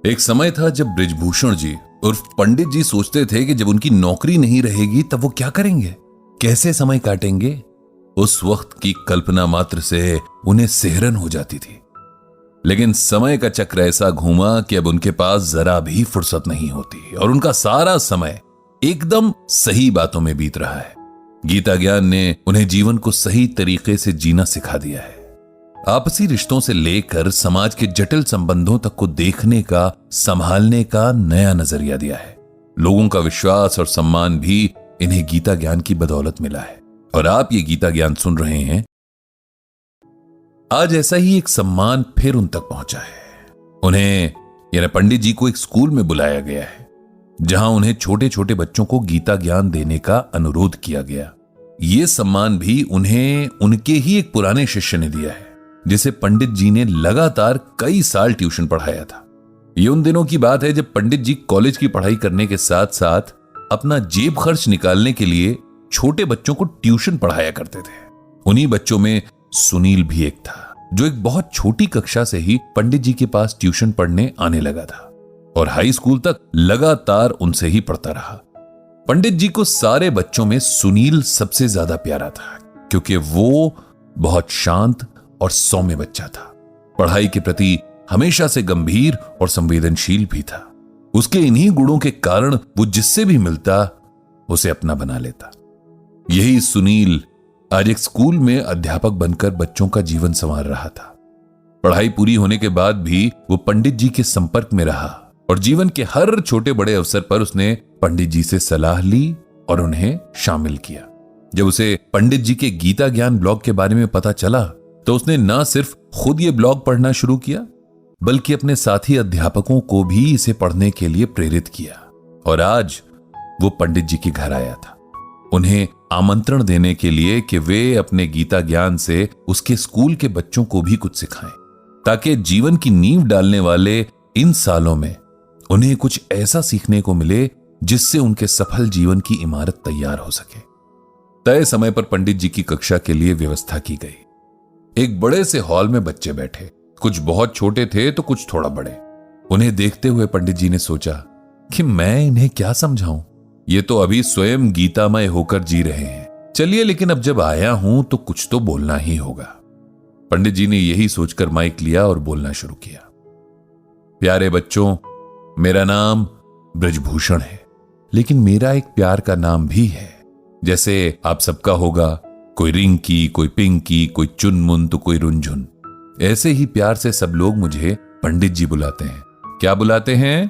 एक समय था जब बृजभूषण जी उर्फ पंडित जी सोचते थे कि जब उनकी नौकरी नहीं रहेगी तब वो क्या करेंगे, कैसे समय काटेंगे। उस वक्त की कल्पना मात्र से उन्हें सिहरन हो जाती थी। लेकिन समय का चक्र ऐसा घूमा कि अब उनके पास जरा भी फुर्सत नहीं होती और उनका सारा समय एकदम सही बातों में बीत रहा है। गीता ज्ञान ने उन्हें जीवन को सही तरीके से जीना सिखा दिया है। आपसी रिश्तों से लेकर समाज के जटिल संबंधों तक को देखने का, संभालने का नया नजरिया दिया है। लोगों का विश्वास और सम्मान भी इन्हें गीता ज्ञान की बदौलत मिला है और आप ये गीता ज्ञान सुन रहे हैं। आज ऐसा ही एक सम्मान फिर उन तक पहुंचा है। उन्हें यानी पंडित जी को एक स्कूल में बुलाया गया है जहां उन्हें छोटे छोटे बच्चों को गीता ज्ञान देने का अनुरोध किया गया। यह सम्मान भी उन्हें उनके ही एक पुराने शिष्य ने दिया है जिसे पंडित जी ने लगातार कई साल ट्यूशन पढ़ाया था। ये उन दिनों की बात है जब पंडित जी कॉलेज की पढ़ाई करने के साथ साथ अपना जेब खर्च निकालने के लिए छोटे बच्चों को ट्यूशन पढ़ाया करते थे। उन्हीं बच्चों में सुनील भी एक था जो एक बहुत छोटी कक्षा से ही पंडित जी के पास ट्यूशन पढ़ने आने लगा था और हाई स्कूल तक लगातार उनसे ही पढ़ता रहा। पंडित जी को सारे बच्चों में सुनील सबसे ज्यादा प्यारा था क्योंकि वो बहुत शांत और सौम्य बच्चा था। पढ़ाई के प्रति हमेशा से गंभीर और संवेदनशील भी था। उसके इन्हीं गुणों के कारण वो जिससे भी मिलता उसे अपना बना लेता। यही सुनील आज एक स्कूल में अध्यापक बनकर बच्चों का जीवन संवार रहा था। पढ़ाई पूरी होने के बाद भी वो पंडित जी के संपर्क में रहा और जीवन के हर छोटे बड़े अवसर पर उसने पंडित जी से सलाह ली और उन्हें शामिल किया। जब उसे पंडित जी के गीता ज्ञान ब्लॉग के बारे में पता चला तो उसने न सिर्फ खुद ये ब्लॉग पढ़ना शुरू किया बल्कि अपने साथी अध्यापकों को भी इसे पढ़ने के लिए प्रेरित किया। और आज वो पंडित जी के घर आया था उन्हें आमंत्रण देने के लिए कि वे अपने गीता ज्ञान से उसके स्कूल के बच्चों को भी कुछ सिखाएं ताकि जीवन की नींव डालने वाले इन सालों में उन्हें कुछ ऐसा सीखने को मिले जिससे उनके सफल जीवन की इमारत तैयार हो सके। तय समय पर पंडित जी की कक्षा के लिए व्यवस्था की गई। एक बड़े से हॉल में बच्चे बैठे, कुछ बहुत छोटे थे तो कुछ थोड़ा बड़े। उन्हें देखते हुए पंडित जी ने सोचा कि मैं इन्हें क्या समझाऊं, ये तो अभी स्वयं गीतामय होकर जी रहे हैं। चलिए, लेकिन अब जब आया हूं तो कुछ तो बोलना ही होगा। पंडित जी ने यही सोचकर माइक लिया और बोलना शुरू किया। प्यारे बच्चों, मेरा नाम बृजभूषण है, लेकिन मेरा एक प्यार का नाम भी है। जैसे आप सबका होगा, कोई रिंकी, कोई पिंकी, कोई चुनमुन तो कोई रुंझुन। ऐसे ही प्यार से सब लोग मुझे पंडित जी बुलाते हैं। क्या बुलाते हैं?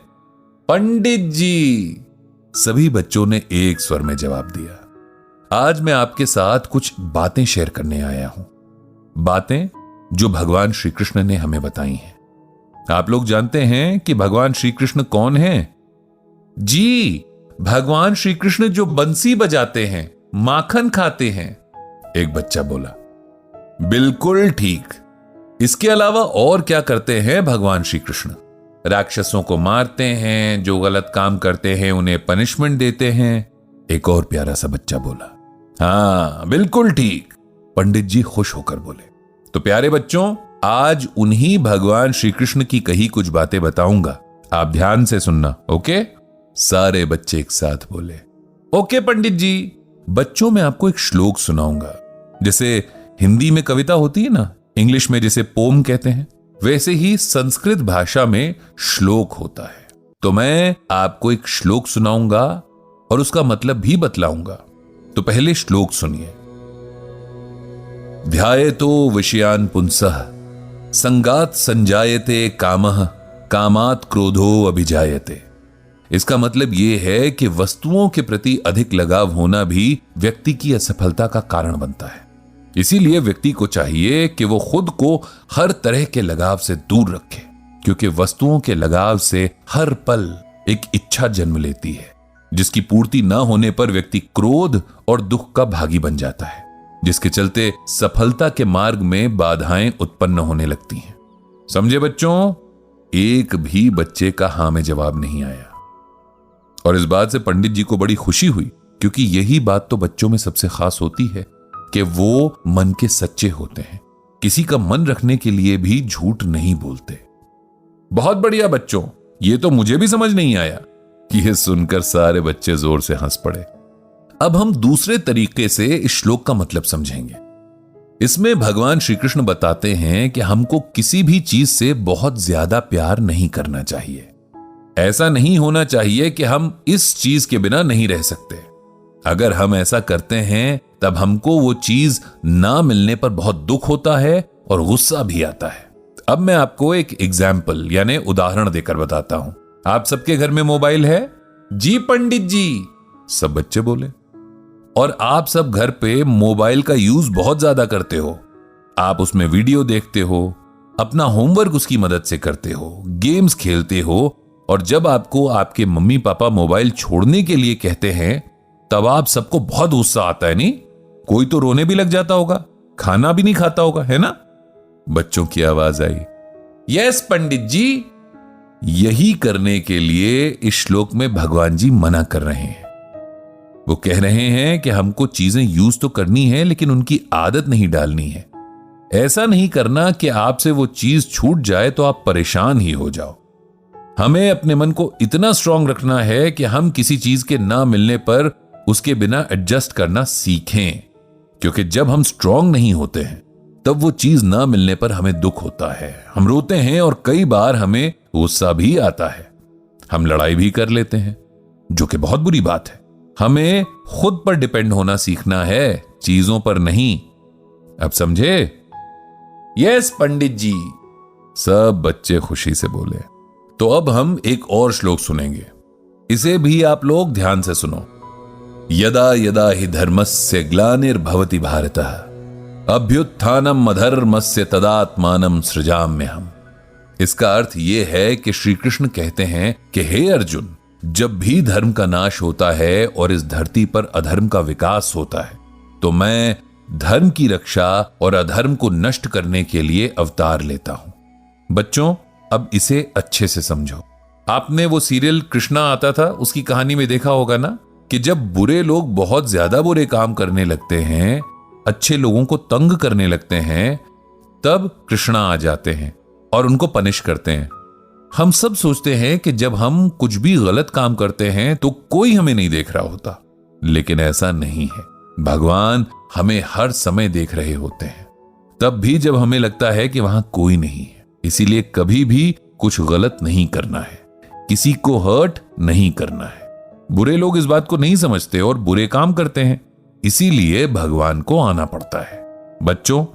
पंडित जी। सभी बच्चों ने एक स्वर में जवाब दिया। आज मैं आपके साथ कुछ बातें शेयर करने आया हूं, बातें जो भगवान श्री कृष्ण ने हमें बताई हैं। आप लोग जानते हैं कि भगवान श्री कृष्ण कौन हैं? जी, भगवान श्री कृष्ण जो बंसी बजाते हैं, माखन खाते हैं, एक बच्चा बोला। बिल्कुल ठीक। इसके अलावा और क्या करते हैं भगवान श्री कृष्ण? राक्षसों को मारते हैं, जो गलत काम करते हैं उन्हें पनिशमेंट देते हैं, एक और प्यारा सा बच्चा बोला। हां, बिल्कुल ठीक, पंडित जी खुश होकर बोले। तो प्यारे बच्चों, आज उन्हीं भगवान श्री कृष्ण की कही कुछ बातें बताऊंगा, आप ध्यान से सुनना। ओके? सारे बच्चे एक साथ बोले, ओके पंडित जी। बच्चों, मैं आपको एक श्लोक सुनाऊंगा। जैसे हिंदी में कविता होती है ना, इंग्लिश में जिसे पोम कहते हैं, वैसे ही संस्कृत भाषा में श्लोक होता है। तो मैं आपको एक श्लोक सुनाऊंगा और उसका मतलब भी बतलाऊंगा। तो पहले श्लोक सुनिए। ध्यायतो विषयान् पुंसः संगात संजायते कामः कामात् क्रोधो अभिजायते। इसका मतलब यह है कि वस्तुओं के प्रति अधिक लगाव होना भी व्यक्ति की असफलता का कारण बनता है। इसीलिए व्यक्ति को चाहिए कि वो खुद को हर तरह के लगाव से दूर रखे, क्योंकि वस्तुओं के लगाव से हर पल एक इच्छा जन्म लेती है, जिसकी पूर्ति न होने पर व्यक्ति क्रोध और दुख का भागी बन जाता है, जिसके चलते सफलता के मार्ग में बाधाएं उत्पन्न होने लगती हैं। समझे बच्चों? एक भी बच्चे का हां में जवाब नहीं आया और इस बात से पंडित जी को बड़ी खुशी हुई, क्योंकि यही बात तो बच्चों में सबसे खास होती है कि वो मन के सच्चे होते हैं, किसी का मन रखने के लिए भी झूठ नहीं बोलते। बहुत बढ़िया बच्चों, ये तो मुझे भी समझ नहीं आया। ये सुनकर सारे बच्चे जोर से हंस पड़े। अब हम दूसरे तरीके से इस श्लोक का मतलब समझेंगे। इसमें भगवान श्री कृष्ण बताते हैं कि हमको किसी भी चीज से बहुत ज्यादा प्यार नहीं करना चाहिए। ऐसा नहीं होना चाहिए कि हम इस चीज के बिना नहीं रह सकते। अगर हम ऐसा करते हैं तब हमको वो चीज ना मिलने पर बहुत दुख होता है और गुस्सा भी आता है। अब मैं आपको एक एग्जाम्पल यानी उदाहरण देकर बताता हूं। आप सबके घर में मोबाइल है? जी पंडित जी, सब बच्चे बोले। और आप सब घर पे मोबाइल का यूज बहुत ज्यादा करते हो। आप उसमें वीडियो देखते हो, अपना होमवर्क उसकी मदद से करते हो, गेम्स खेलते हो, और जब आपको आपके मम्मी पापा मोबाइल छोड़ने के लिए कहते हैं तब आप सबको बहुत गुस्सा आता है, नहीं? कोई तो रोने भी लग जाता होगा, खाना भी नहीं खाता होगा, है ना? बच्चों की आवाज आई, यस पंडित जी। यही करने के लिए इस श्लोक में भगवान जी मना कर रहे हैं। वो कह रहे हैं कि हमको चीजें यूज तो करनी है लेकिन उनकी आदत नहीं डालनी है। ऐसा नहीं करना कि आपसे वो चीज छूट जाए तो आप परेशान ही हो जाओ। हमें अपने मन को इतना स्ट्रांग रखना है कि हम किसी चीज के ना मिलने पर उसके बिना एडजस्ट करना सीखें, क्योंकि जब हम स्ट्रांग नहीं होते हैं तब वो चीज ना मिलने पर हमें दुख होता है, हम रोते हैं और कई बार हमें गुस्सा भी आता है। हम लड़ाई भी कर लेते हैं, जो कि बहुत बुरी बात है। हमें खुद पर डिपेंड होना सीखना है, चीजों पर नहीं। अब समझे? यस पंडित जी, सब बच्चे खुशी से बोले। तो अब हम एक और श्लोक सुनेंगे, इसे भी आप लोग ध्यान से सुनो। यदा यदा हि धर्मस्य ग्लानिर्भवति भारतः अभ्युत्थानम अधर्मस्य तदात्मानं सृजाम्यहम्। इसका अर्थ यह है कि श्री कृष्ण कहते हैं कि हे अर्जुन, जब भी धर्म का नाश होता है और इस धरती पर अधर्म का विकास होता है तो मैं धर्म की रक्षा और अधर्म को नष्ट करने के लिए अवतार लेता हूं। बच्चों, अब इसे अच्छे से समझो। आपने वो सीरियल कृष्णा आता था, उसकी कहानी में देखा होगा ना कि जब बुरे लोग बहुत ज्यादा बुरे काम करने लगते हैं, अच्छे लोगों को तंग करने लगते हैं, तब कृष्णा आ जाते हैं और उनको पनिश करते हैं। हम सब सोचते हैं कि जब हम कुछ भी गलत काम करते हैं तो कोई हमें नहीं देख रहा होता, लेकिन ऐसा नहीं है। भगवान हमें हर समय देख रहे होते हैं, तब भी जब हमें लगता है कि वहां कोई नहीं है। इसीलिए कभी भी कुछ गलत नहीं करना है, किसी को हर्ट नहीं करना है। बुरे लोग इस बात को नहीं समझते और बुरे काम करते हैं, इसीलिए भगवान को आना पड़ता है। बच्चों,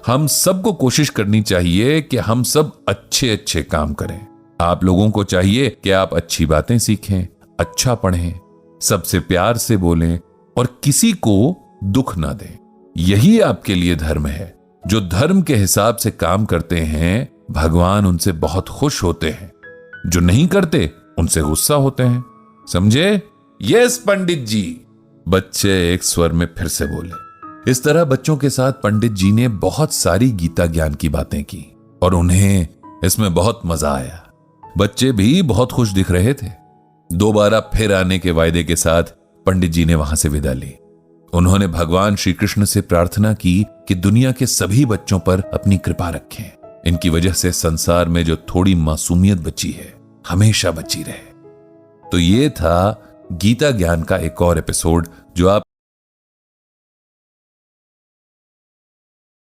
हम सबको कोशिश करनी चाहिए कि हम सब अच्छे अच्छे काम करें। आप लोगों को चाहिए कि आप अच्छी बातें सीखें, अच्छा पढ़ें, सबसे प्यार से बोलें और किसी को दुख ना दें। यही आपके लिए धर्म है। जो धर्म के हिसाब से काम करते हैं, भगवान उनसे बहुत खुश होते हैं। जो नहीं करते, उनसे गुस्सा होते हैं। समझे? यस पंडित जी, बच्चे एक स्वर में फिर से बोले। इस तरह बच्चों के साथ पंडित जी ने बहुत सारी गीता ज्ञान की बातें की और उन्हें इसमें बहुत मजा आया। बच्चे भी बहुत खुश दिख रहे थे। दोबारा फिर आने के वायदे के साथ पंडित जी ने वहां से विदा ली। उन्होंने भगवान श्री कृष्ण से प्रार्थना की कि दुनिया के सभी बच्चों पर अपनी कृपा रखें। इनकी वजह से संसार में जो थोड़ी मासूमियत बची है, हमेशा बची रहे। तो ये था गीता ज्ञान का एक और एपिसोड जो आप